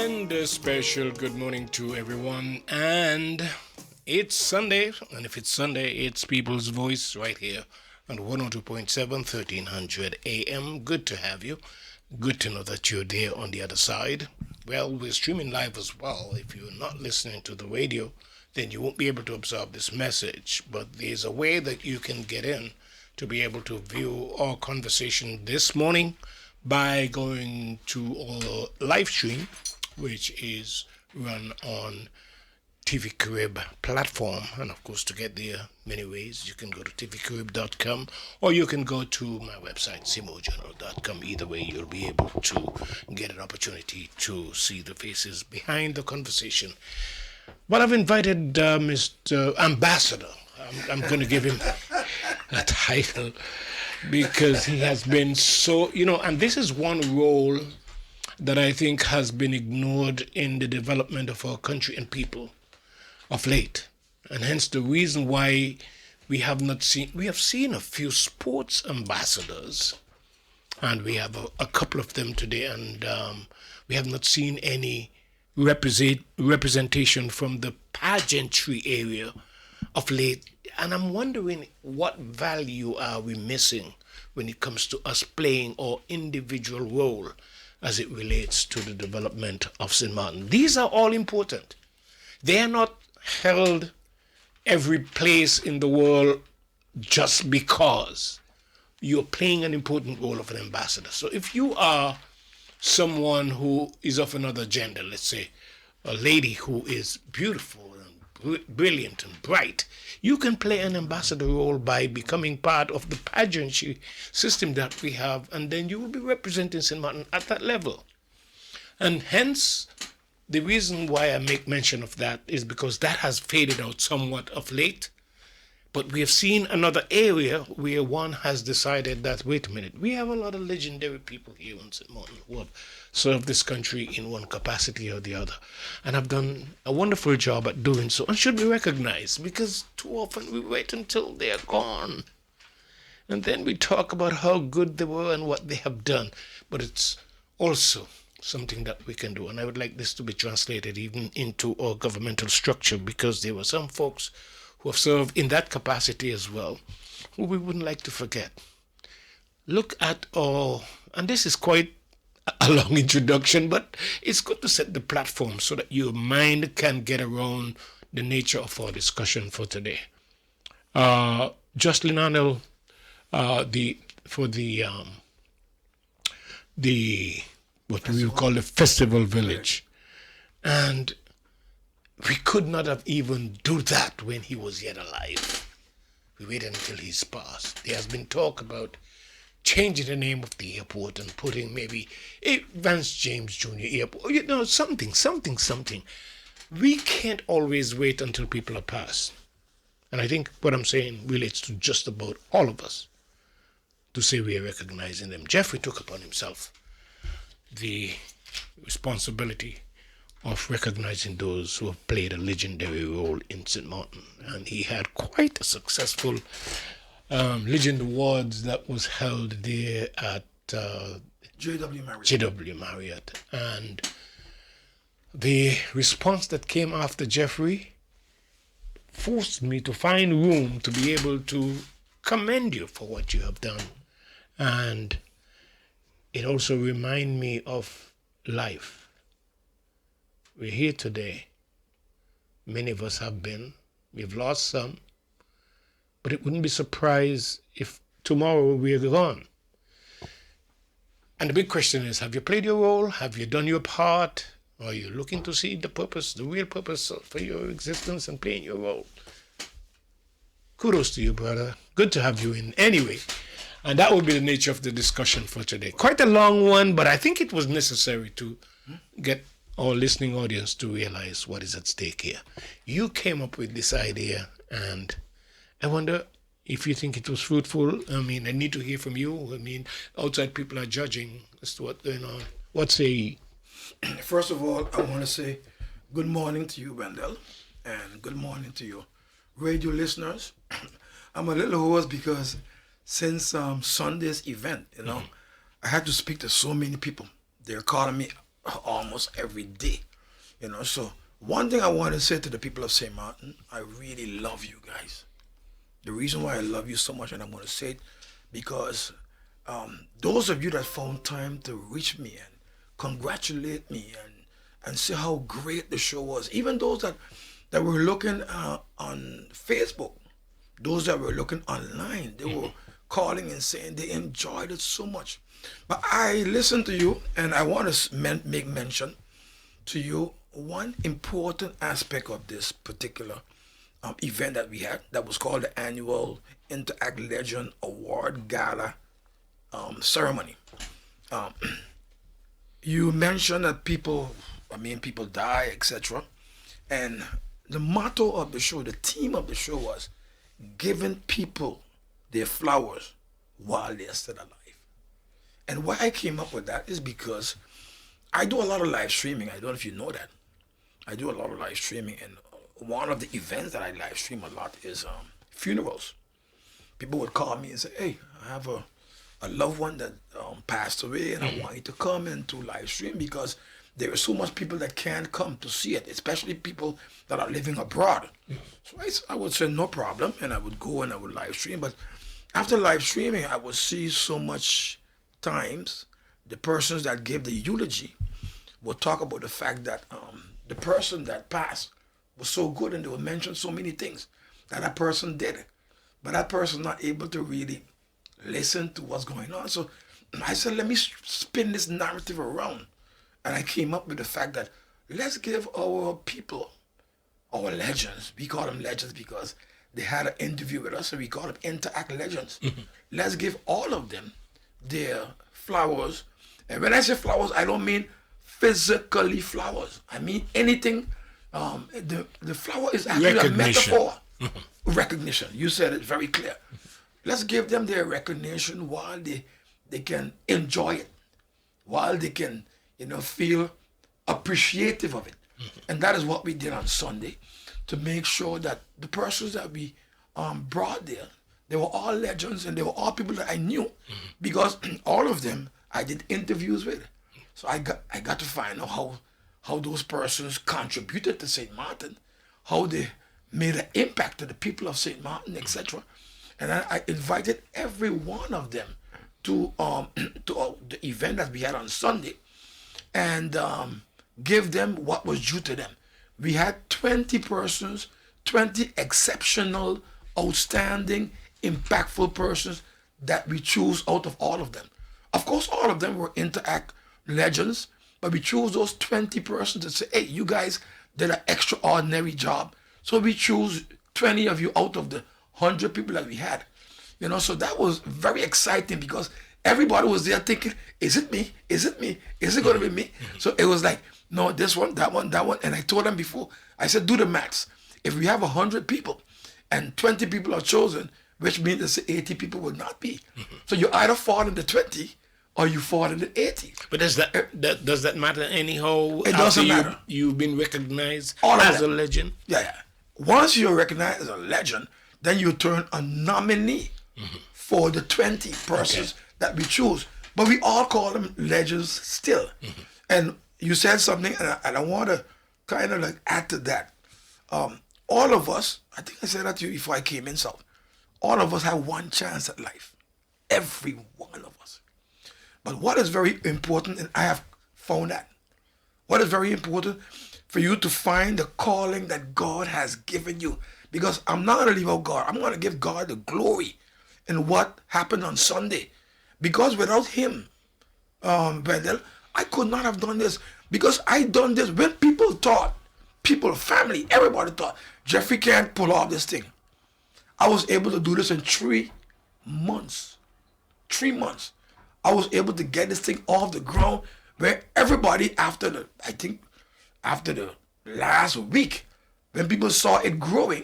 And a special good morning to everyone. And it's Sunday, and if it's Sunday, it's People's Voice right here on 102.7, 1300 AM. Good to have you. Good to know that you're there on the other side. Well, we're streaming live as well. If you're not listening to the radio, then you won't be able to absorb this message. But there's a way that you can get in to be able to view our conversation this morning by going to our live stream, which is run on TV Carib platform. And of course, to get there, many ways. You can go to tvcarib.com or you can go to my website, simojournal.com. Either way, you'll be able to get an opportunity to see the faces behind the conversation. But I've invited Mr. Ambassador. I'm going to give him a title because he has been so, and this is one role that I think has been ignored in the development of our country and people of late. And hence the reason why we have seen a few sports ambassadors, and we have a couple of them today, and we have not seen any representation from the pageantry area of late. And I'm wondering what value are we missing when it comes to us playing our individual role as it relates to the development of St.Maarten. These are all important. They are not held every place in the world just because you're playing an important role of an ambassador. So if you are someone who is of another gender, let's say a lady who is beautiful and brilliant and bright, you can play an ambassador role by becoming part of the pageantry system that we have, and then you will be representing St.Maarten at that level. And hence, the reason why I make mention of that is because that has faded out somewhat of late. But we have seen another area where one has decided that, wait a minute, we have a lot of legendary people here in St.Maarten who have served this country in one capacity or the other, and have done a wonderful job at doing so and should be recognized, because too often we wait until they are gone. And then we talk about how good they were and what they have done. But it's also something that we can do. And I would like this to be translated even into our governmental structure, because there were some folks who have served in that capacity as well, who we wouldn't like to forget. Look at and this is quite a long introduction, but it's good to set the platform so that your mind can get around the nature of our discussion for today. Jocelyn Arnold, what we call the Festival Village. And we could not have even do that when he was yet alive. We waited until he's passed. There has been talk about changing the name of the airport and putting maybe a Vance James Jr. Airport, something. We can't always wait until people are passed. And I think what I'm saying relates to just about all of us, to say we are recognizing them. Jeffrey took upon himself the responsibility of recognizing those who have played a legendary role in St.Maarten. And he had quite a successful Legend Awards that was held there at J.W. Marriott. And the response that came after Jeffrey forced me to find room to be able to commend you for what you have done. And it also reminded me of life. We're here today. Many of us have been. We've lost some. But it wouldn't be surprised if tomorrow we're gone. And the big question is, have you played your role? Have you done your part? Are you looking to see the purpose, the real purpose for your existence and playing your role? Kudos to you, brother. Good to have you in anyway. And that will be the nature of the discussion for today. Quite a long one, but I think it was necessary to get our listening audience to realize what is at stake here. You came up with this idea, and I wonder if you think it was fruitful. I mean, I need to hear from you. I mean, outside people are judging as to what's going on. What say ye? First of all, I want to say good morning to you, Wendell, and good morning to your radio listeners. I'm a little hoarse because since Sunday's event, I had to speak to so many people. They're calling me almost every day. So one thing I want to say to the people of St. Maarten, I really love you guys. The reason why I love you so much, and I'm going to say it, because those of you that found time to reach me and congratulate me and say how great the show was, even those that were looking on Facebook, those that were looking online, they were calling and saying they enjoyed it so much. But I listened to you, and I want to make mention to you one important aspect of this particular event that we had, that was called the annual Interact Legend Award Gala ceremony. You mentioned that people die, etc. And the motto of the show, the theme of the show was giving people their flowers while they're still alive. And why I came up with that is because I do a lot of live streaming. I don't know if you know that. I do a lot of live streaming, and one of the events that I live stream a lot is funerals. People would call me and say, hey, I have a loved one that passed away, and I want you to come and to live stream, because there are so much people that can't come to see it, especially people that are living abroad. So I would say no problem, and I would go and I would live stream. But after live streaming, I would see so much times the persons that gave the eulogy would talk about the fact that the person that passed was so good, and they would mention so many things that person did, but that person not able to really listen to what's going on. So I said, let me spin this narrative around, and I came up with the fact that let's give our people, our legends, we call them legends because they had an interview with us, so we call them Interact Legends. Let's give all of them their flowers. And when I say flowers, I don't mean physically flowers. I mean anything. The flower is actually a metaphor. Recognition. You said it very clear. Let's give them their recognition while they can enjoy it, while they can, feel appreciative of it. And that is what we did on Sunday, to make sure that the persons that we brought there, they were all legends, and they were all people that I knew, because all of them I did interviews with. So I got to find out how those persons contributed to St. Maarten, how they made an impact to the people of St. Maarten, etc. And I invited every one of them to the event that we had on Sunday, and give them what was due to them. We had 20 persons, 20 exceptional, outstanding, impactful persons that we choose out of all of them. Of course, all of them were Interact legends, but we chose those 20 persons to say, hey, you guys did an extraordinary job. So we choose 20 of you out of the 100 people that we had. So that was very exciting, because everybody was there thinking, is it me? Is it me? Is it going to be me? So it was like, no, this one, that one, that one. And I told them before, I said, do the maths. If we have 100 people and 20 people are chosen, which means that 80 people will not be. So you either fall in the 20 or you fall in the 80. But does that matter anyhow? It doesn't matter. You've been recognized All as a legend? Yeah. Once you're recognized as a legend, then you turn a nominee for the 20 persons that we choose. But we all call them legends still. And you said something, and I want to kind of like add to that. All of us, I think I said that to you before I came in south, all of us have one chance at life. Every one of us. But what is very important, and I have found that, what is very important for you to find the calling that God has given you. Because I'm not going to leave out God. I'm going to give God the glory in what happened on Sunday. Because without him, Wendell, I could not have done this. Because I done this when people thought, family, everybody thought, Jeffrey can't pull off this thing. I was able to do this in 3 months. 3 months. I was able to get this thing off the ground, where everybody after the last week, when people saw it growing,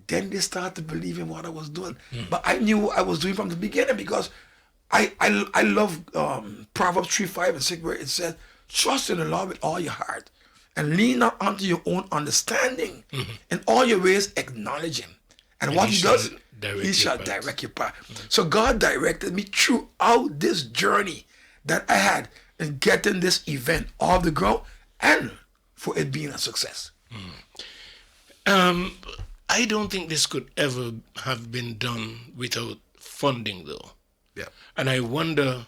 then they started to believe in what I was doing. But I knew what I was doing from the beginning, because I love Proverbs 3:5-6, where it says, trust in the Lord with all your heart, and lean not unto your own understanding. In all your ways acknowledge him. And what he does, he shall direct your path. So God directed me throughout this journey that I had. in getting this event off the ground and for it being a success. I don't think this could ever have been done without funding, though. Yeah. And I wonder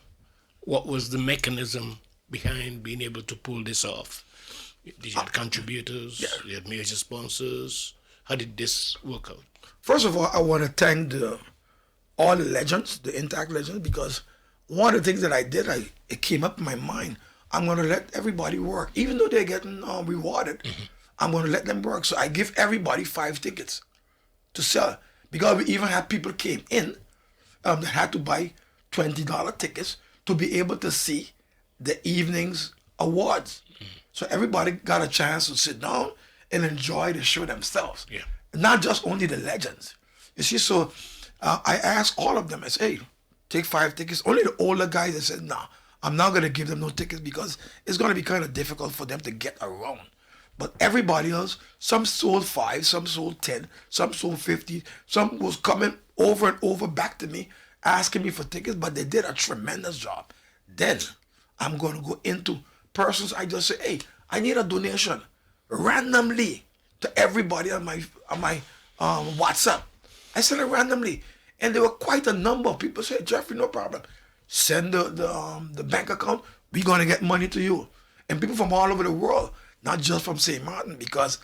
what was the mechanism behind being able to pull this off. Did you have contributors? Yeah. You had major sponsors? How did this work out? First of all, I want to thank all the legends, the Intact legends, because one of the things that I did, it came up in my mind. I'm going to let everybody work. Even though they're getting rewarded, I'm going to let them work. So I give everybody 5 tickets to sell. Because we even had people came in that had to buy $20 tickets to be able to see the evening's awards. So everybody got a chance to sit down and enjoy the show themselves. Yeah. Not just only the legends. You see, so I asked all of them, I said, hey, take 5 tickets. Only the older guys, they said, nah, I'm not going to give them no tickets because it's going to be kind of difficult for them to get around. But everybody else, some sold 5, some sold 10, some sold 50, some was coming over and over back to me, asking me for tickets, but they did a tremendous job. Then I'm going to go into persons. I just say, hey, I need a donation randomly to everybody on my WhatsApp. I sent it randomly, and there were quite a number of people say, Jeffrey, no problem. Send the bank account. We're gonna get money to you, and people from all over the world, not just from St.Maarten, because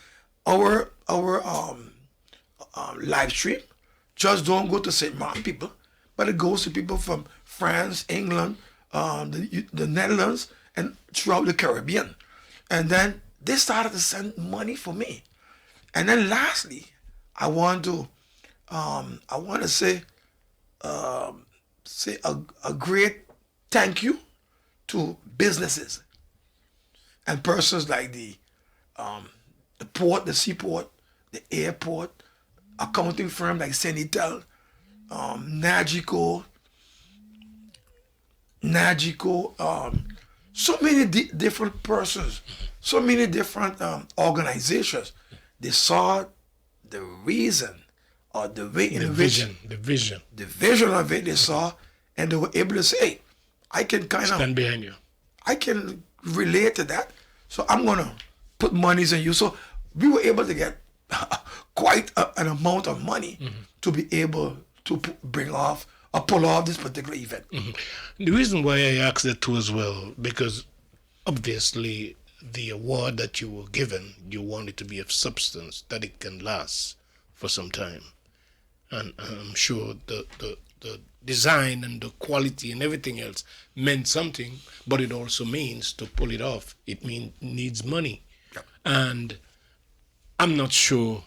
our live stream just don't go to St.Maarten people, but it goes to people from France, England, the Netherlands, and throughout the Caribbean. And then they started to send money for me. And then lastly, I want to say a great thank you to businesses and persons like the port, the seaport, the airport, accounting firm like Senitel, Nagico, so many different persons, so many different organizations. They saw the reason or the way in The which vision. the vision of it they saw, and they were able to say, hey, I can Stand behind you. I can relate to that, so I'm gonna put monies in you. So we were able to get quite an amount of money to be able to bring off or pull off this particular event. The reason why I asked that too as well, because obviously the award that you were given, you want it to be of substance, that it can last for some time. And I'm sure the design and the quality and everything else meant something, but it also means to pull it off, it needs money. Yep. And I'm not sure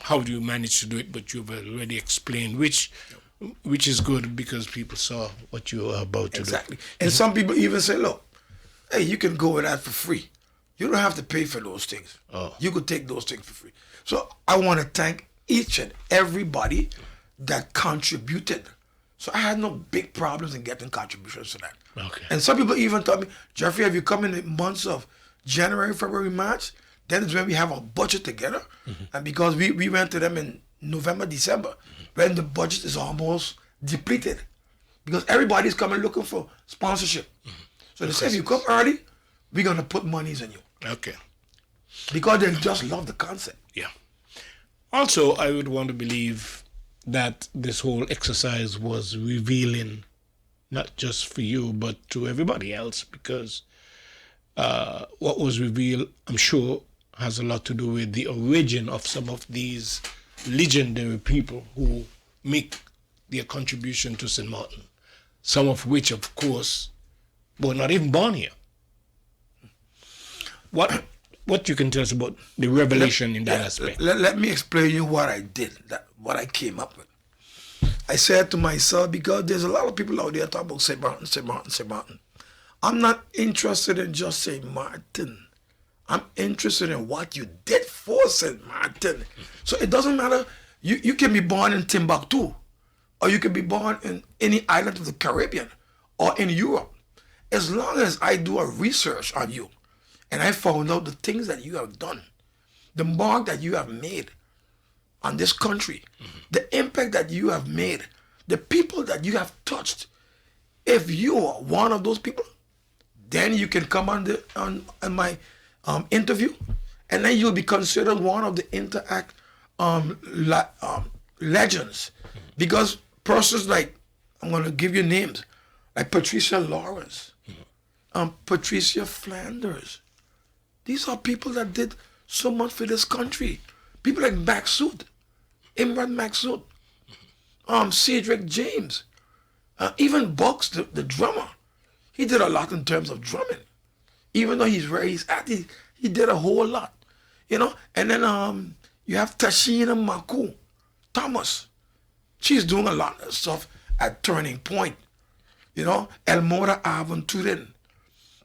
how you managed to do it, but you've already explained, which is good because people saw what you were about to Exactly. do. And some people even say, look, hey, you can go with that for free. You don't have to pay for those things. Oh. You could take those things for free. So I want to thank each and everybody that contributed. So I had no big problems in getting contributions to that. Okay. And some people even told me, Jeffrey, have you come in the months of January, February, March? Then is when we have our budget together. And because we went to them in November, December, when the budget is almost depleted. Because everybody's coming looking for sponsorship. So they say, if you come early, we're going to put monies on you. Okay. Because they just love the concept. Yeah. Also, I would want to believe that this whole exercise was revealing, not just for you, but to everybody else, because what was revealed, I'm sure, has a lot to do with the origin of some of these legendary people who make their contribution to St.Maarten, some of which, of course, were not even born here. What you can tell us about the revelation in that aspect? Let me explain you what I did, what I came up with. I said to myself, because there's a lot of people out there talking about St.Maarten, St.Maarten, St.Maarten. I'm not interested in just St.Maarten. I'm interested in what you did for St.Maarten. So it doesn't matter. You can be born in Timbuktu, or you can be born in any island of the Caribbean, or in Europe. As long as I do a research on you, and I found out the things that you have done, the mark that you have made on this country, the impact that you have made, the people that you have touched. If you are one of those people, Then you can come on my interview, and then you'll be considered one of the Interact legends, because persons like, I'm gonna give you names like Patricia Lawrence, Patricia Flanders. These are people that did so much for this country. People like Maxud, Imran Maxud, Cedric James, even Bucks, the drummer. He did a lot in terms of drumming. Even though he's where he's at, he did a whole lot, you know. And then you have Tashina Maku Thomas. She's doing a lot of stuff at Turning Point, you know. Elmora Aventurin.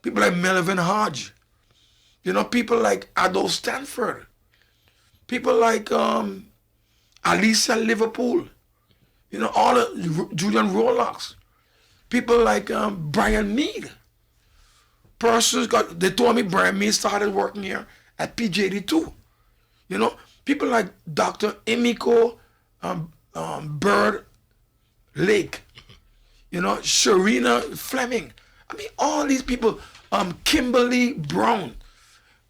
People like Melvin Hodge. You know, people like Ado Stanford. People like Alicia Liverpool. You know, all of Julian Rolox. People like Brian Mead. They told me Brian Mead started working here at PJD2. You know, people like Dr. Emiko Bird Lake. You know, Sharina Fleming. I mean, all these people, Kimberly Brown.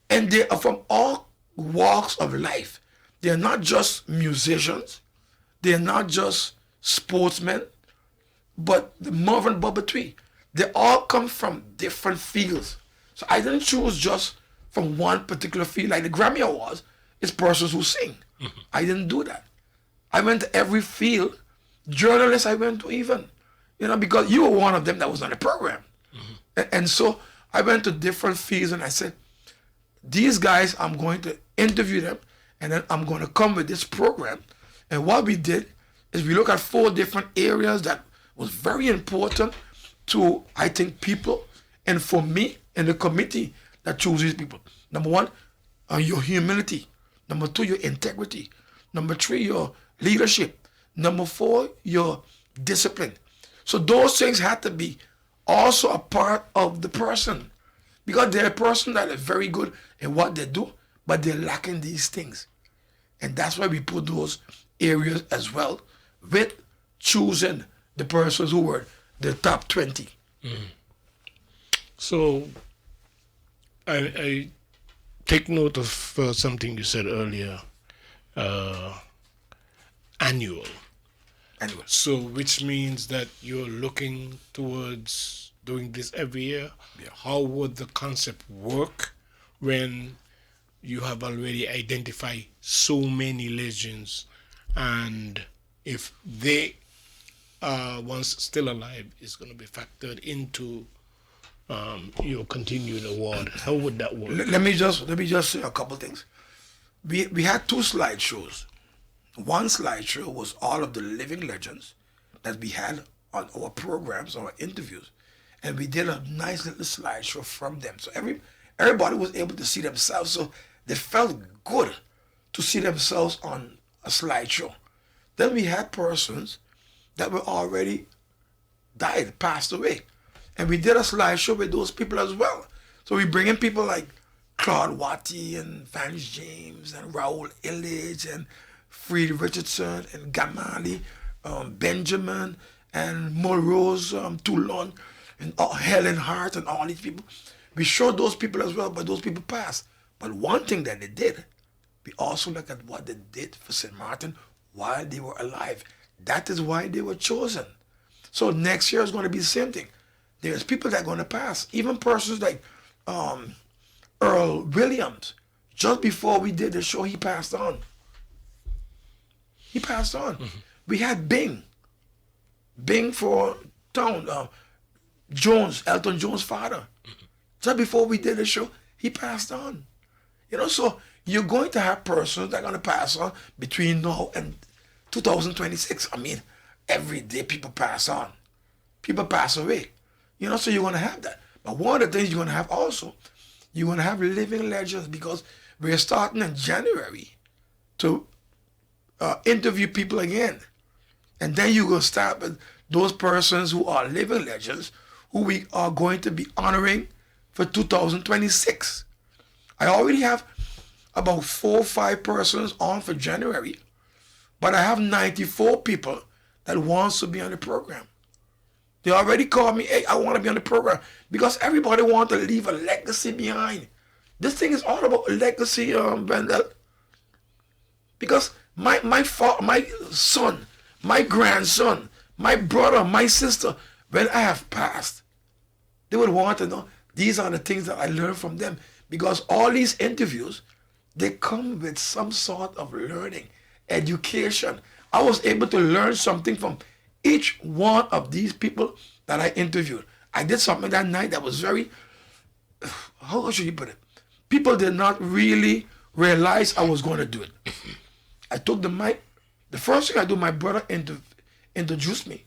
And they are from all walks of life. They're not just musicians. They're not just sportsmen. But the Marvin Bubba Tree, they all come from different fields. So I didn't choose just from one particular field. Like the Grammy Awards, it's persons who sing. I didn't do that. I went to every field. Journalists I went to even, you know, because you were one of them that was on the program. And so I went to different fields and I said, these guys, I'm going to interview them, and then I'm going to come with this program. And what we did is we look at 4 different areas that was very important to, I think, people, and for me and the committee that chooses people. Number 1, your humility. Number 2, your integrity. Number 3, your leadership. Number 4, your discipline. So those things had to be also a part of the person, because they're a person that is very good in what they do, but they're lacking these things. And that's why we put those areas as well with choosing the persons who were the top 20. So I take note of something you said earlier, annual. Anyway, So which means that you're looking towards doing this every year? Yeah. How would the concept work when you have already identified so many legends, and if they are once still alive is going to be factored into your continued award? How would that work? let me just say a couple things. We had 2 slideshows. One slideshow was all of the living legends that we had on our programs, our interviews, and we did a nice little slideshow from them. So everybody was able to see themselves. So they felt good to see themselves on a slideshow. Then we had persons that were already died, passed away, and we did a slideshow with those people as well. So we bring in people like Claude Watty and Vance James and Raoul Illich and Freed Richardson and Gamali, Benjamin and Morose Toulon and Helen Hart and all these people. We showed those people as well, but those people passed. But one thing that they did, we also look at what they did for St.Maarten while they were alive. That is why they were chosen. So next year is going to be the same thing. There's people that are going to pass. Even persons like Earl Williams. Just before we did the show, he passed on. He passed on. We had Bing for town. Jones, Elton Jones' father. Just before we did the show, he passed on. You know, so you're going to have persons that are going to pass on between now and 2026. I mean, every day people pass on. People pass away. You know, so you're going to have that. But one of the things you're going to have also, you're going to have living legends, because we're starting in January to interview people again. And then you're going to start with those persons who are living legends, who we are going to be honoring for 2026. I already have about 4 or 5 persons on for January, but I have 94 people that wants to be on the program. They already called me, hey, I want to be on the program. Because everybody wants to leave a legacy behind. This thing is all about legacy, Wendell. Because my son, my grandson, my brother, my sister, when I have passed, they would want to know, these are the things that I learned from them. Because all these interviews, they come with some sort of learning, education. I was able to learn something from each one of these people that I interviewed. I did something that night that was very, how should you put it? People did not really realize I was going to do it. I took the mic. The first thing I do, my brother introduced me.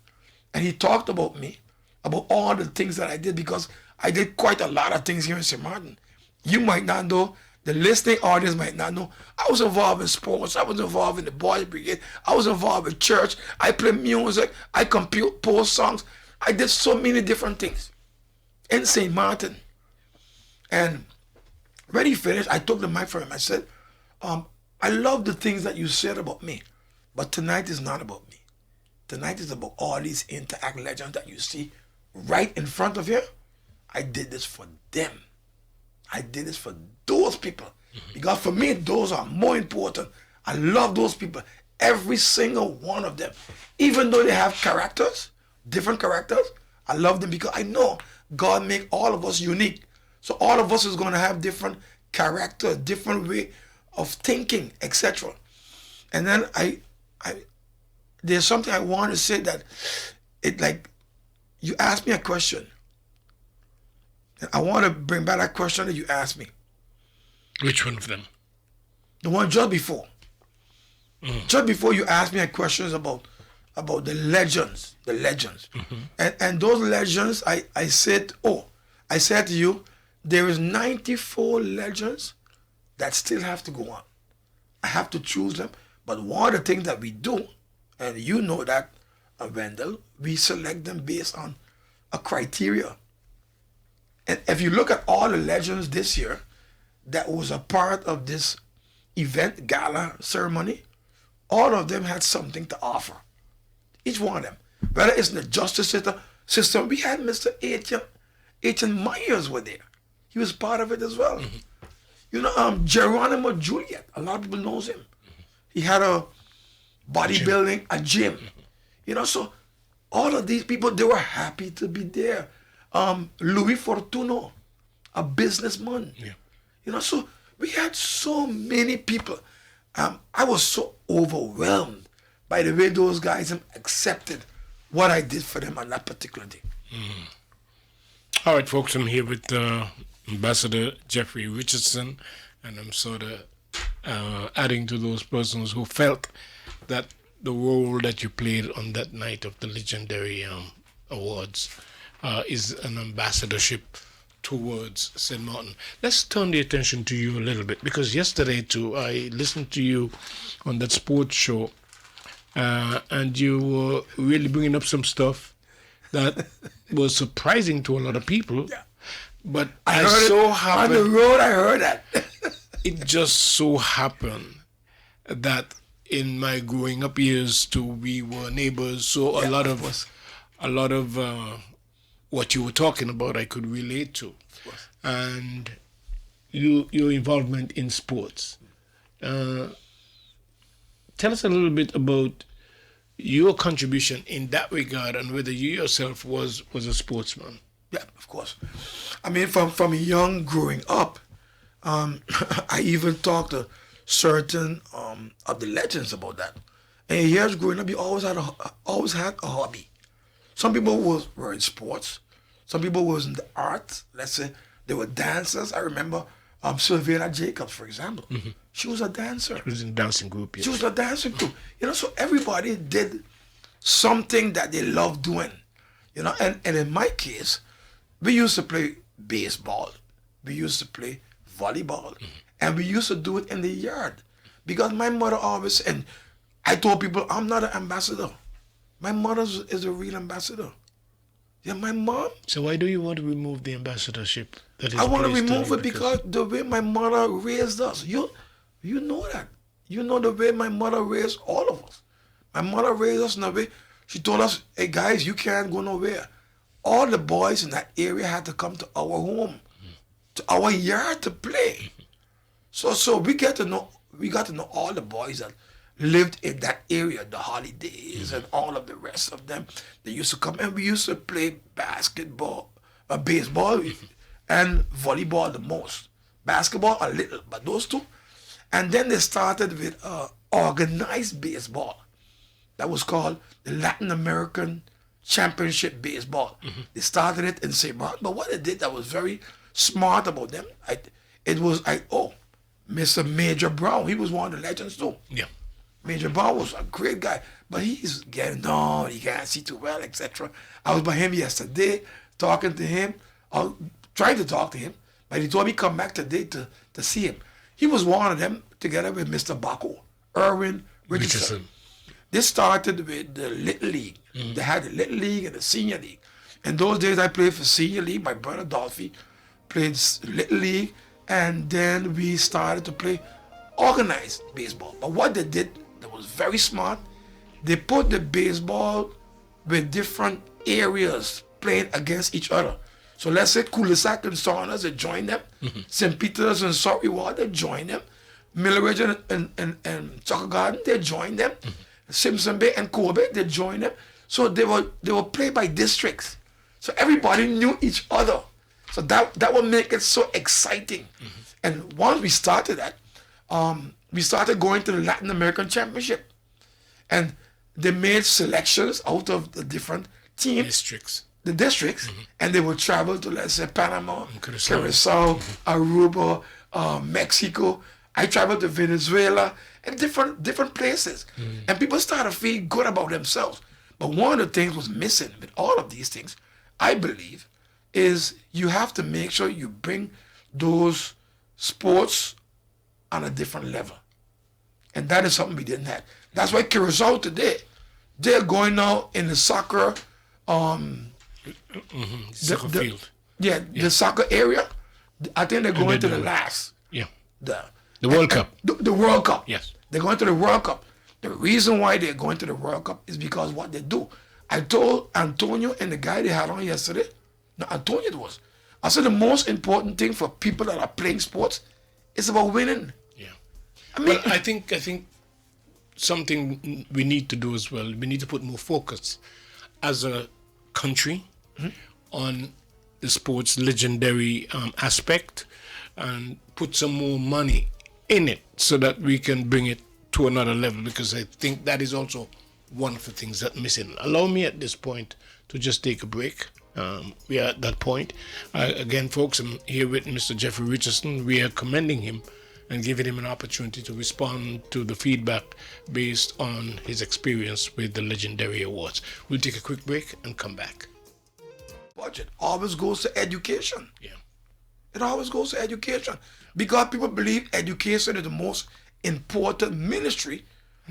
And he talked about me, about all the things that I did, because I did quite a lot of things here in St.Maarten. You might not know, the listening audience might not know. I was involved in sports. I was involved in the boys brigade. I was involved in church. I play music. I compose songs. I did so many different things in St.Maarten. And when he finished, I took the mic from him. I said, I love the things that you said about me, but tonight is not about me. Tonight is about all these Interact legends that you see right in front of you. I did this for them. I did this for those people. Because for me, those are more important. I love those people. Every single one of them. Even though they have characters, different characters, I love them because I know God made all of us unique. So all of us is going to have different character, different way of thinking, etc. And then there's something I want to say that it like, you asked me a question. And I want to bring back that question that you asked me. Which one of them? The one just before. Just before you asked me a questions about the legends. And those legends, I said to you, there is 94 legends that still have to go on. I have to choose them. But one of the things that we do, and you know that, Wendell, we select them based on a criteria. And if you look at all the legends this year that was a part of this event, gala ceremony, all of them had something to offer. Each one of them. Whether it's in the justice system, we had Mr. H.N. Myers were there. He was part of it as well. You know, Geronimo Juliet, a lot of people knows him. He had a bodybuilding, a gym. You know, so all of these people, they were happy to be there. Louis Fortuno, a businessman. Yeah. You know, so we had so many people. I was so overwhelmed by the way those guys accepted what I did for them on that particular day. All right, folks, I'm here with Ambassador Jeffrey Richardson, and I'm sort of adding to those persons who felt that the role that you played on that night of the legendary awards is an ambassadorship towards St.Maarten. Let's turn the attention to you a little bit, because yesterday too I listened to you on that sports show, and you were really bringing up some stuff that was surprising to a lot of people. Yeah. But I heard on the road, I heard that. It just so happened that in my growing up years too, we were neighbors, so a lot of what you were talking about I could relate to. And your involvement in sports. Tell us a little bit about your contribution in that regard, and whether you yourself was a sportsman. Yeah, of course. I mean, from young growing up, I even talked to certain of the legends about that. And years growing up, you always had a hobby. Some people were in sports. Some people was in the arts. Let's say they were dancers. I remember Sylvia Jacobs, for example. Mm-hmm. She was a dancer. She was in a dancing group. Yes. She was a dancing group. You know, so everybody did something that they loved doing. You know, and in my case, we used to play baseball. We used to play volleyball. Mm-hmm. And we used to do it in the yard. Because my mother always, and I told people, I'm not an ambassador. My mother is a real ambassador. Yeah, my mom. So why do you want to remove the ambassadorship? I want to remove it because the way my mother raised us. You know that. You know the way my mother raised all of us. My mother raised us in a way, she told us, hey guys, you can't go nowhere. all the boys in that area had to come to our home, to our yard to play. So we got to know all the boys that lived in that area, the Holidays and all of the rest of them. They used to come and we used to play basketball, baseball, and volleyball the most. Basketball a little, but those two. And then they started with organized baseball. That was called the Latin American Championship Baseball. They started it in St.Maarten, but what they did that was very smart about them, Mr. Major Brown, he was one of the legends too. Yeah. Major Brown was a great guy, but he's getting on, he can't see too well, etc. I was by him yesterday, talking to him, trying to talk to him, but he told me come back today to see him. He was one of them together with Mr. Baco, Erwin Richardson. They started with the Little League. They had the Little League and the Senior League. In those days, I played for Senior League. My brother Dolphy played Little League, and then we started to play organized baseball. But what they did that was very smart, they put the baseball with different areas playing against each other. So let's say Cul-de-Sac and Saunders, they joined them. St. Peter's and Surrey Ward, they joined them. Milleridge and Soccer Garden, they joined them. Simpson Bay and Kobe, they joined them. So they were played by districts. So everybody knew each other. So that would make it so exciting. And once we started that, we started going to the Latin American Championship. And they made selections out of the different teams. The districts, and they would travel to, let's say, Panama, Curacao, Aruba, Mexico. I traveled to Venezuela and different places. And people started to feel good about themselves. But one of the things was missing with all of these things, I believe, is you have to make sure you bring those sports on a different level. And that is something we didn't have. That's why Curacao today, they're going now in the soccer soccer field. Yeah, the soccer area. I think they're going to the last. Yeah. The World Cup. The World Cup. Yes. They're going to the World Cup. The reason why they're going to the World Cup is because what they do. I told Antonio and the guy they had on yesterday, no, Antonio it was, I said the most important thing for people that are playing sports is about winning. Yeah. I mean, well, I think something we need to do as well, we need to put more focus as a country on the sports legendary aspect and put some more money in it so that we can bring it to another level, because I think that is also one of the things that's missing. Allow me at this point to just take a break. We are at that point. Again, folks, I'm here with Mr. Jeffrey Richardson. We are commending him and giving him an opportunity to respond to the feedback based on his experience with the Legendary Awards. We'll take a quick break and come back. Budget always goes to education. Yeah. It always goes to education. Because people believe education is the most important ministry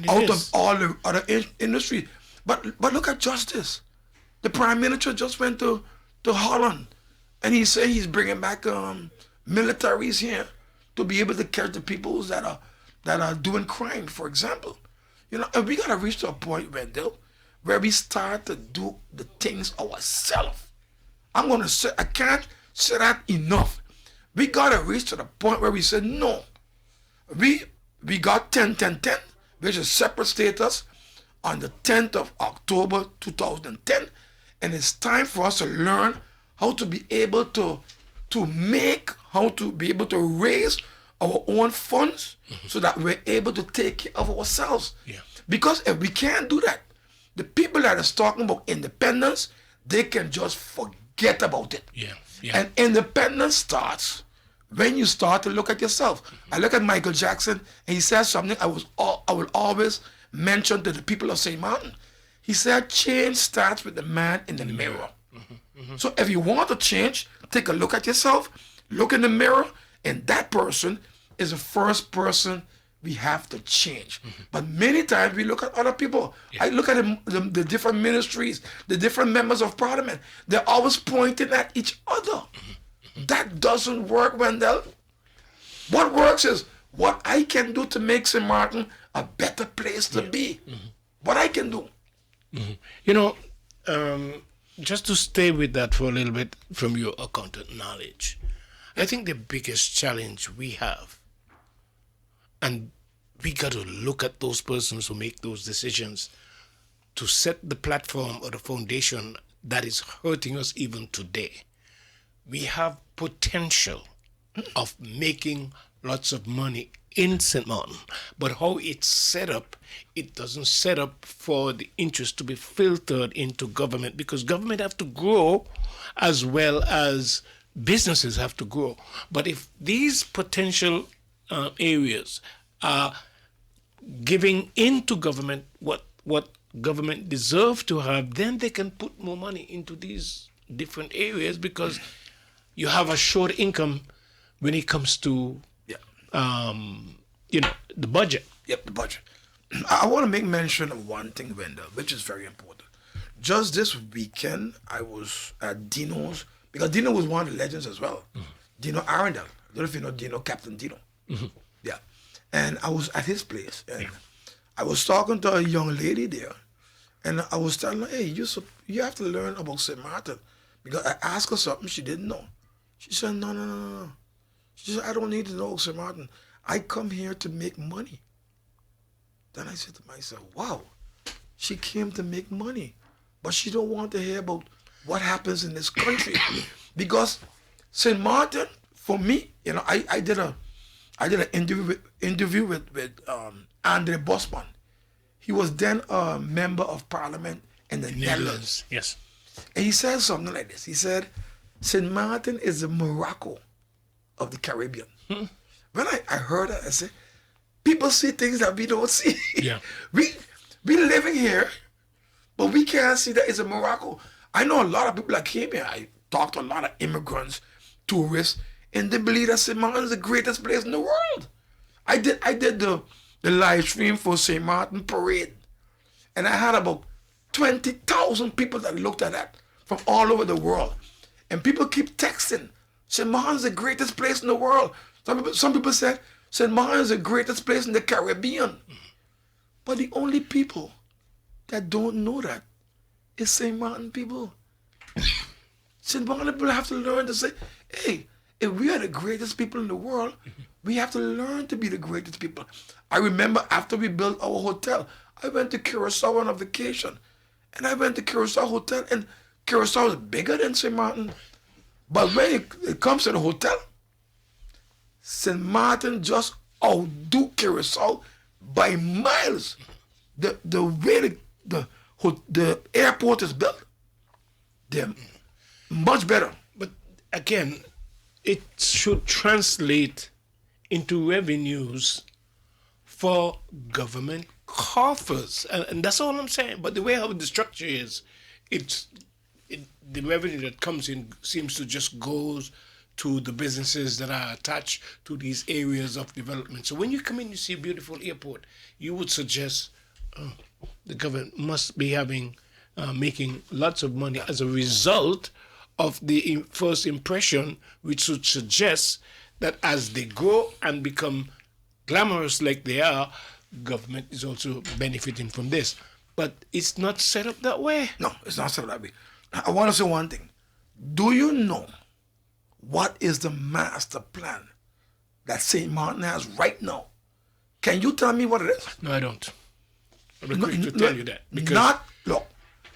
out of all the other industry. But look at justice. The Prime Minister just went to Holland, and he said he's bringing back militaries here to be able to catch the people that are doing crime, for example. You know, and we gotta reach to a point, Wendell, where we start to do the things ourselves. I can't say that enough. We gotta reach to the point where we say no. We got 10-10-10, which is separate status, on the 10th of October 2010, and it's time for us to learn how to be able to raise our own funds so that we're able to take care of ourselves. Yeah. Because if we can't do that, the people that is talking about independence, they can just forget about it. Yeah. And independence starts when you start to look at yourself. I look at Michael Jackson, and he says something I will always mention to the people of St.Maarten. He said, change starts with the man in the mirror. So if you want to change, take a look at yourself, look in the mirror, and that person is the first person we have to change. But many times we look at other people. I look at the different ministries, the different members of parliament. They're always pointing at each other. That doesn't work, Wendell. What works is what I can do to make St.Maarten a better place to be. What I can do. You know, just to stay with that for a little bit from your accountant knowledge, I think the biggest challenge we have, and we got to look at those persons who make those decisions to set the platform or the foundation that is hurting us even today. We have potential of making lots of money in St. Maarten, but how it's set up, it doesn't set up for the interest to be filtered into government, because government have to grow as well as businesses have to grow. But if these potential areas are giving into government what government deserve to have, then they can put more money into these different areas, because you have a short income when it comes to the budget. Yep, the budget. I want to make mention of one thing, Wendell, which is very important. Just this weekend, I was at Dino's, because Dino was one of the legends as well. Dino Arundel. I don't know if you know Dino, Captain Dino. Yeah. And I was at his place, and I was talking to a young lady there, and I was telling her, hey, you have to learn about St. Maarten. Because I asked her something she didn't know. She said, no. She said, I don't need to know St. Maarten. I come here to make money. Then I said to myself, wow, she came to make money, but she don't want to hear about what happens in this country. Because St. Maarten, for me, I did an interview with Andre Bosman. He was then a member of parliament in the Netherlands. Yes. And he said something like this. He said, St. Maarten is the Morocco of the Caribbean. When I heard that, I said, people see things that we don't see. Yeah. we living here, but we can't see that it's a Morocco. I know a lot of people that came here. I talked to a lot of immigrants, tourists, and they believe that St. Maarten is the greatest place in the world. I did the live stream for St. Maarten Parade, and I had about 20,000 people that looked at that from all over the world. And people keep texting, St. Maarten is the greatest place in the world. Some people said, St. Maarten is the greatest place in the Caribbean. But the only people that don't know that is St. Maarten people. St. Maarten people have to learn to say, hey, if we are the greatest people in the world, we have to learn to be the greatest people. I remember after we built our hotel, I went to Curacao on a vacation. And I went to Curacao Hotel, and Curacao is bigger than St. Maarten. But when it comes to the hotel, St. Maarten just outdo Curacao by miles. The way the airport is built, they're much better. But again, it should translate into revenues for government coffers, and that's all I'm saying. But the way how the structure is, the revenue that comes in seems to just goes to the businesses that are attached to these areas of development. So when you come in, you see a beautiful airport, you would suggest the government must be making lots of money as a result of the first impression, which would suggest that as they grow and become glamorous like they are, government is also benefiting from this. But it's not set up that way. No, it's not set up that way. I want to say one thing. Do you know what is the master plan that St. Maarten has right now? Can you tell me what it is? No, I don't. I'm quick to tell you that. Because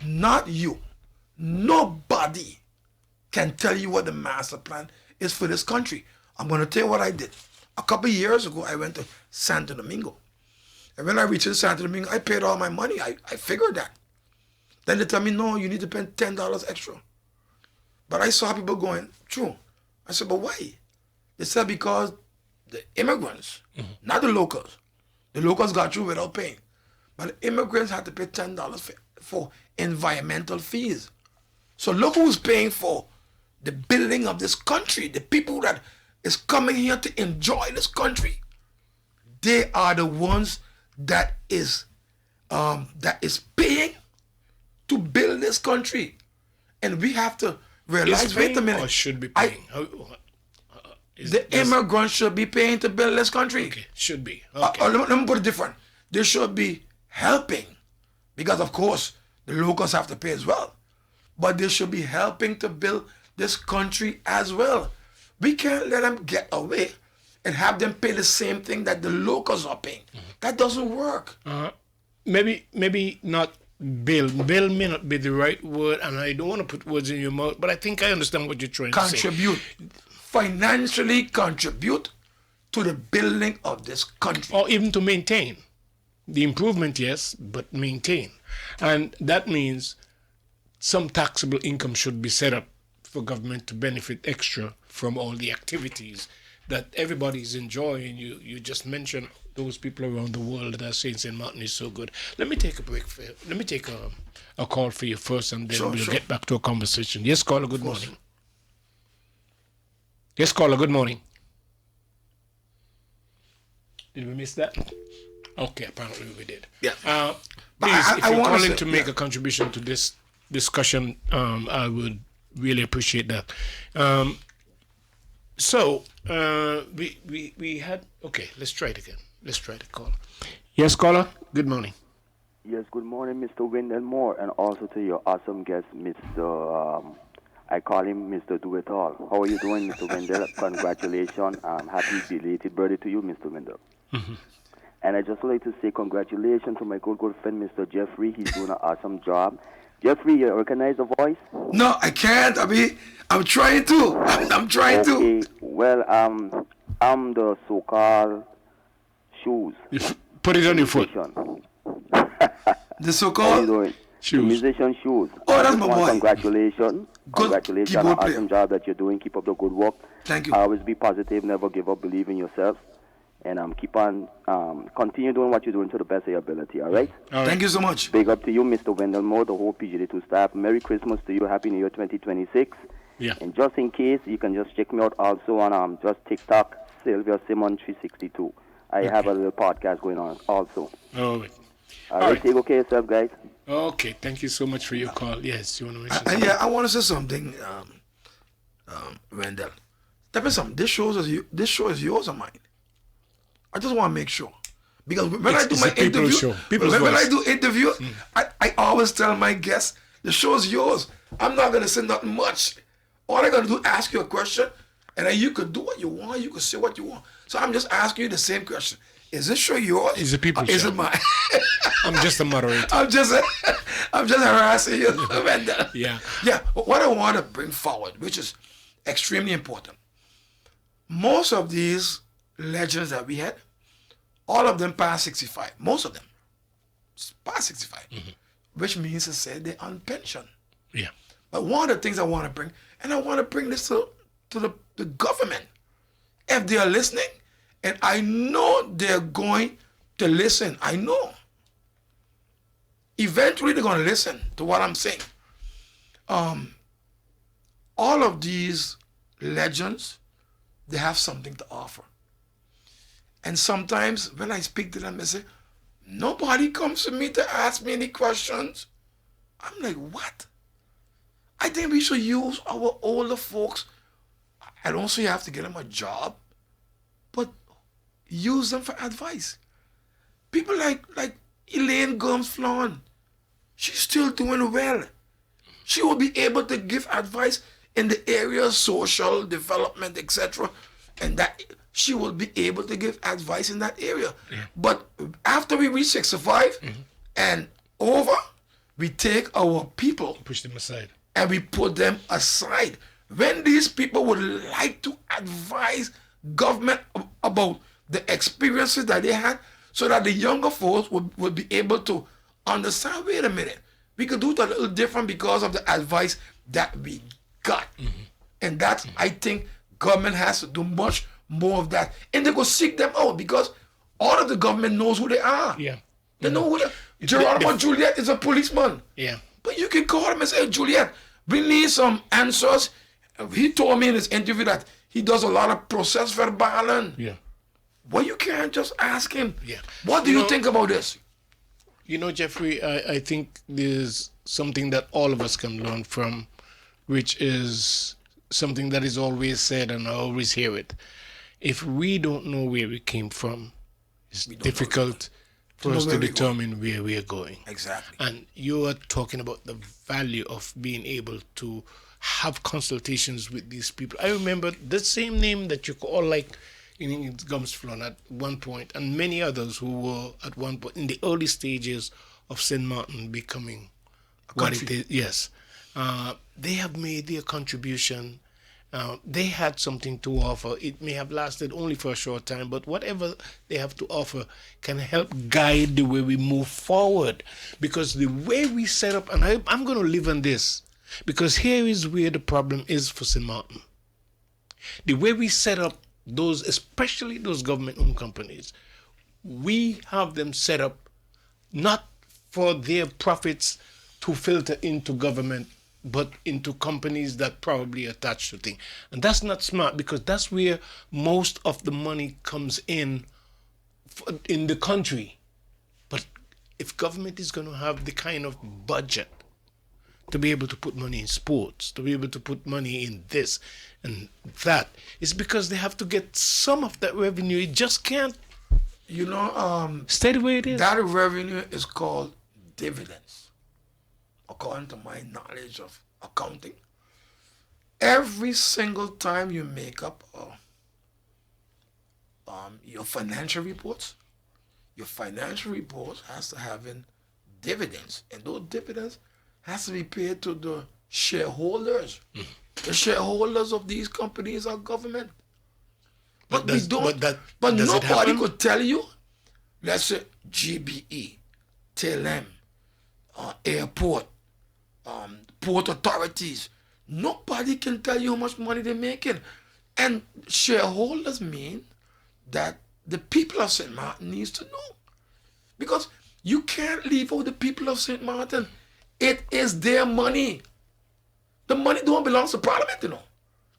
not you. Nobody can tell you what the master plan is for this country. I'm going to tell you what I did. A couple of years ago, I went to Santo Domingo. And when I reached in Santo Domingo, I paid all my money. I figured that. Then they tell me, no, you need to pay $10 extra. But I saw people going, true. I said, but why? They said because the immigrants, not the locals got through without paying. But the immigrants had to pay $10 for environmental fees. So look who's paying for the building of this country, the people that is coming here to enjoy this country. They are the ones that is paying to build this country. And we have to realize, wait a minute. Or should be paying? The immigrants should be paying to build this country. Okay, should be. Okay. Let me put it different. They should be helping. Because, of course, the locals have to pay as well. but they should be helping to build this country as well. We can't let them get away and have them pay the same thing that the locals are paying. That doesn't work. Maybe not bill. Bill may not be the right word, and I don't want to put words in your mouth, but I think I understand what you're trying to say. Contribute. Financially contribute to the building of this country. Or even to maintain. The improvement, yes, but maintain. And that means some taxable income should be set up for government to benefit extra from all the activities that everybody's enjoying. You just mentioned those people around the world that are saying St.Maarten is so good. Let me take a break for you. Let me take a call for you first, and then we'll get back to a conversation. Yes, caller, good morning. Yes, caller, good morning. Did we miss that? Okay, apparently we did. Yeah. Please, if you're calling to make a contribution to this discussion, I would really appreciate that. So we had, okay, let's try it again. Let's try the call. Yes, caller, good morning. Yes, good morning, Mr. Wendell Moore, and also to your awesome guest, Mr. I call him Mr. Do It All. How are you doing, Mr. Wendell? Congratulations. Happy belated birthday to you, Mr. Wendell. Mm-hmm. And I just would like to say congratulations to my good friend, Mr. Jeffrey. He's doing an awesome job. Jeffrey, you recognize the voice? No, I can't. I'm trying to. I'm trying to. Okay, well, I'm the so-called shoes. Put it on your foot. The so-called? How you doing? Shoes. The musician shoes. Oh, that's my boy. Congratulations. Congratulations on the awesome job that you're doing. Keep up the good work. Thank you. Always be positive. Never give up. Believe in yourself. And keep on, continue doing what you're doing to the best of your ability, all right? Thank you so much. Big up to you, Mr. Wendell Moore, the whole PGD2 staff. Merry Christmas to you. Happy New Year 2026. Yeah. And just in case, you can just check me out also on just TikTok, Sylvia Simon 362. I have a little podcast going on also. All right. All right. Take care of yourself, guys. Okay, thank you so much for your call. Yes, you want to mention something? Yeah, I want to say something, Wendell. Tell me something. This show is yours or mine? I just want to make sure. Because when I do my interview, when I do interviews, I always tell my guests, the show is yours. I'm not going to say nothing much. All I'm going to do is ask you a question, and then you could do what you want. You could say what you want. So I'm just asking you the same question. Is this show yours? Is it people's show? Is it mine? I'm just a moderator. I'm just harassing you. Yeah. Yeah. What I want to bring forward, which is extremely important. Most of these legends that we had, all of them past 65. Most of them past 65, which means to say they're on pension. Yeah. But one of the things I want to bring, and I want to bring this to the government, if they are listening, and I know they're going to listen. I know. Eventually they're going to listen to what I'm saying. All of these legends, they have something to offer. And sometimes when I speak to them, they say, nobody comes to me to ask me any questions. I'm like, what? I think we should use our older folks. I don't say you have to get them a job, but use them for advice. People like Elaine Gums-Flawn, she's still doing well. She will be able to give advice in the area of social development, etc. And that she will be able to give advice in that area. Yeah. But after we reach 65 and over, we take our people, push them aside, and we put them aside. When these people would like to advise government about the experiences that they had, so that the younger folks would be able to understand, wait a minute, we could do it a little different because of the advice that we got. And that's, I think, government has to do much more of that. And they go seek them out, because all of the government knows who they are. Yeah. They know who they are. Geronimo Juliet is a policeman. Yeah. But you can call him and say, Juliet, we need some answers. He told me in his interview that he does a lot of process verbal. Yeah. Well, you can't just ask him. Yeah. What do you think about this? You know, Jeffrey, I think there's something that all of us can learn from, which is something that is always said, and I always hear it. If we don't know where we came from, it's difficult to for know us where to we're going. determine where we are going. Exactly. And you are talking about the value of being able to have consultations with these people. I remember the same name that you call, like in Gumsflon at one point, and many others who were at one point in the early stages of St.Maarten becoming what it country. is. Yes, they have made their contribution. They had something to offer. It may have lasted only for a short time, but whatever they have to offer can help guide the way we move forward. Because the way we set up, and I'm going to live on this, because here is where the problem is for St. Martin. The way we set up those, especially those government-owned companies, we have them set up not for their profits to filter into government, but into companies that probably attach to things. And that's not smart, because that's where most of the money comes in the country. But if government is going to have the kind of budget to be able to put money in sports, to be able to put money in this and that, it's because they have to get some of that revenue. It just can't You know, stay the way it is. that revenue is called dividends, according to my knowledge of accounting. Every single time you make up your financial reports has to have in dividends, and those dividends has to be paid to the shareholders. The shareholders of these companies are government. But we don't. But does it nobody happen? could tell you. Let's say GBE, TLM, airport, port authorities. Nobody can tell you how much money they're making. And shareholders mean that the people of St. Maarten needs to know. Because you can't leave out the people of St. Maarten. It is their money. The money don't belong to Parliament, you know.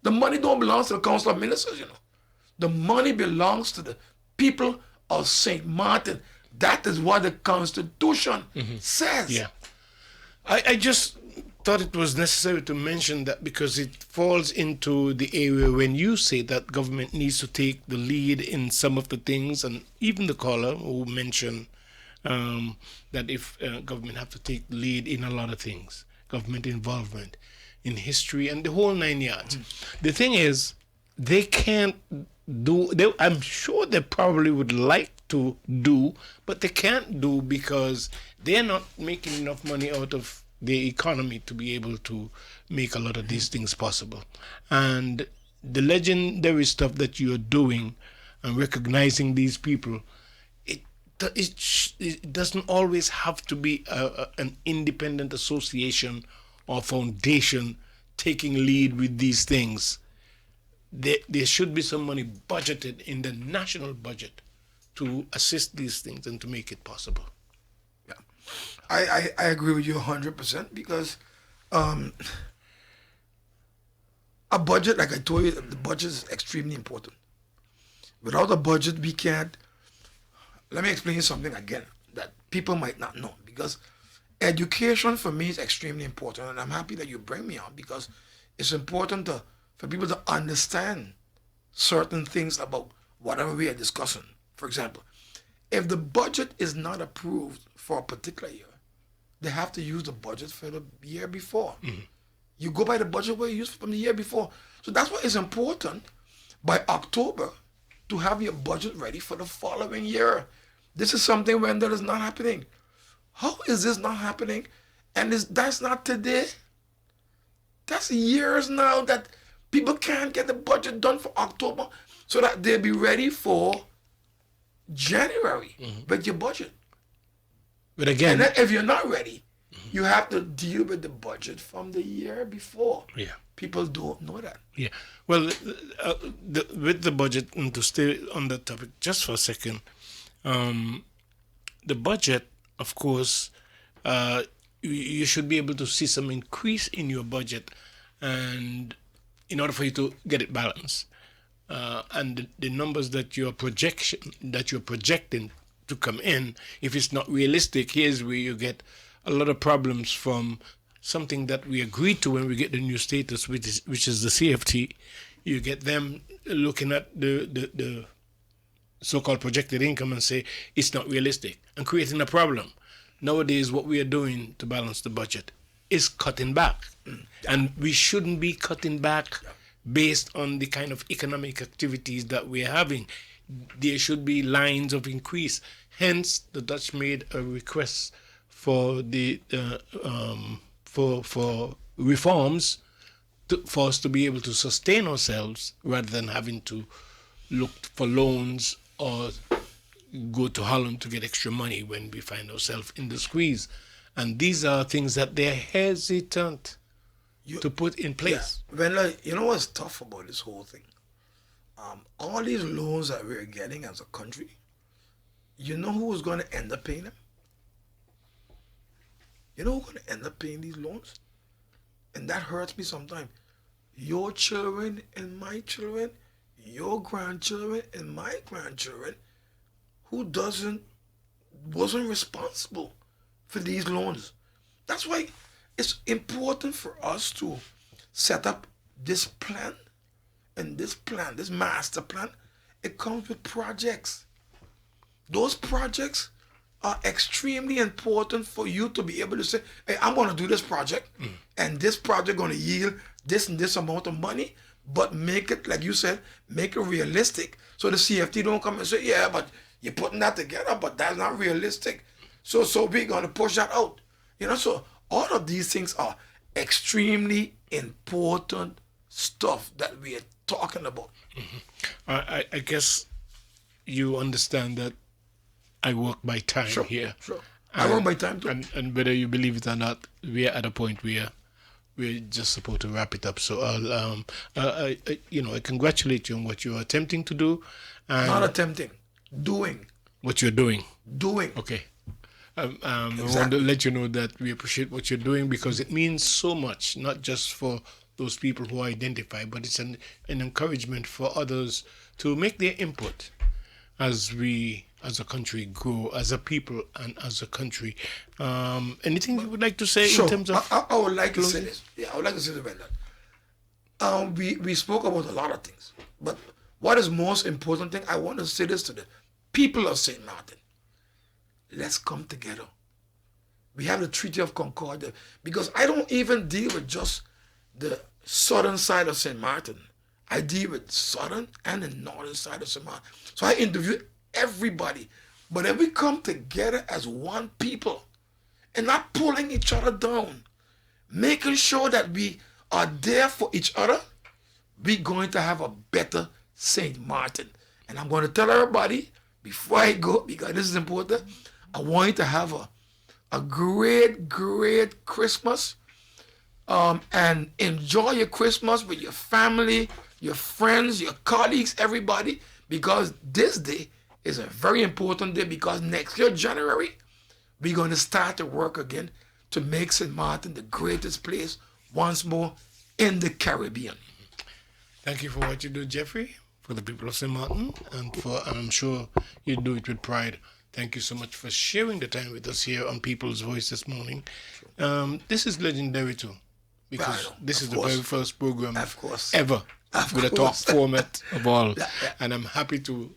The money don't belong to the Council of Ministers, you know. The money belongs to the people of St. Maarten. That is what the Constitution says. Yeah. I just thought it was necessary to mention that, because it falls into the area when you say that government needs to take the lead in some of the things, and even the caller who mentioned that if government have to take the lead in a lot of things, government involvement in history and the whole 9 yards. The thing is, they can't I'm sure they probably would like to do, but they can't do because they're not making enough money out of the economy to be able to make a lot of these things possible. And the legendary stuff that you're doing and recognizing these people, it doesn't always have to be an independent association or foundation taking lead with these things. There should be some money budgeted in the national budget to assist these things and to make it possible. Yeah. I agree with you 100% because a budget, like I told you, the budget is extremely important. Without a budget, we can't. Let me explain you something again that people might not know, because education for me is extremely important, and I'm happy that you bring me on, because it's important for people to understand certain things about whatever we are discussing. For example, if the budget is not approved for a particular year, they have to use the budget for the year before. You go by the budget where you used from the year before. So that's why it's important by October to have your budget ready for the following year. This is something when that is not happening. How is this not happening? And that's not today. That's years now that people can't get the budget done for October so that they'll be ready for January with your budget. But again, And then if you're not ready, you have to deal with the budget from the year before. yeah. People don't know that. Yeah. Well, with the budget, and to stay on that topic just for a second, the budget, of course, you should be able to see some increase in your budget, and in order for you to get it balanced, and the numbers that you're projecting to come in, if it's not realistic, here's where you get a lot of problems from something that we agreed to when we get the new status, which is the CFT. You get them looking at the so-called projected income and say it's not realistic and creating a problem. Nowadays, what we are doing to balance the budget is cutting back. And we shouldn't be cutting back based on the kind of economic activities that we're having. There should be lines of increase. Hence, the Dutch made a request for the for reforms for us to be able to sustain ourselves rather than having to look for loans or go to Holland to get extra money when we find ourselves in the squeeze. And these are things that they're hesitant to put in place. Yeah. When you know what's tough about this whole thing? All these loans that we're getting as a country, you know who's going to end up paying them? You know who's going to end up paying these loans? And that hurts me sometimes. Your children and my children, your grandchildren and my grandchildren, who wasn't responsible for these loans. That's why it's important for us to set up this plan. And this plan, this master plan, it comes with projects. Those projects are extremely important for you to be able to say, hey, I'm going to do this project, and this project going to yield this and this amount of money, but make it, like you said, make it realistic. So the CFT don't come and say, yeah, but you're putting that together, but that's not realistic. So we're going to push that out. You know, so all of these things are extremely important stuff that we are talking about. I guess you understand that I work by time here. Sure. I work by time too. And whether you believe it or not, we are at a point where we're just supposed to wrap it up. So I congratulate you on what you're attempting to do. And not attempting, doing. What you're doing. Doing. Okay. I want to let you know that we appreciate what you're doing because it means so much, not just for those people who identify, but it's an encouragement for others to make their input as we, as a country, grow, as a people and as a country. Anything you would like to say in terms of... I would like to say this. Yeah, I would like to say this about that. We spoke about a lot of things, but what is most important thing, I want to say this to the people of St. Maarten. Let's come together. We have the Treaty of Concord, because I don't even deal with just the southern side of St. Maarten. I deal with southern and the northern side of St. Maarten. So I interview everybody. But if we come together as one people and not pulling each other down, making sure that we are there for each other, we're going to have a better St. Maarten. And I'm going to tell everybody before I go, because this is important, I want you to have a great, great Christmas. And enjoy your Christmas with your family, your friends, your colleagues, everybody, because this day is a very important day, because next year, January, we're going to start to work again to make St. Maarten the greatest place once more in the Caribbean. Thank you for what you do, Jeffrey, for the people of St. Maarten, and I'm sure you do it with pride. Thank you so much for sharing the time with us here on People's Voice this morning. This is legendary too, because this is the very first program ever with a talk format of all. And I'm happy to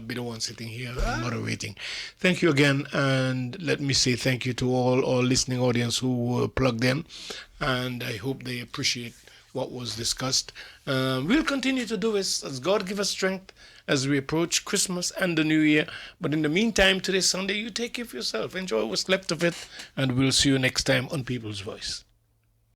be the one sitting here and moderating. Thank you again, and let me say thank you to all our listening audience who were plugged in, and I hope they appreciate what was discussed. We'll continue to do this as God give us strength as we approach Christmas and the New Year. But in the meantime, today Sunday, you take care of yourself. Enjoy what's left of it, and we'll see you next time on People's Voice.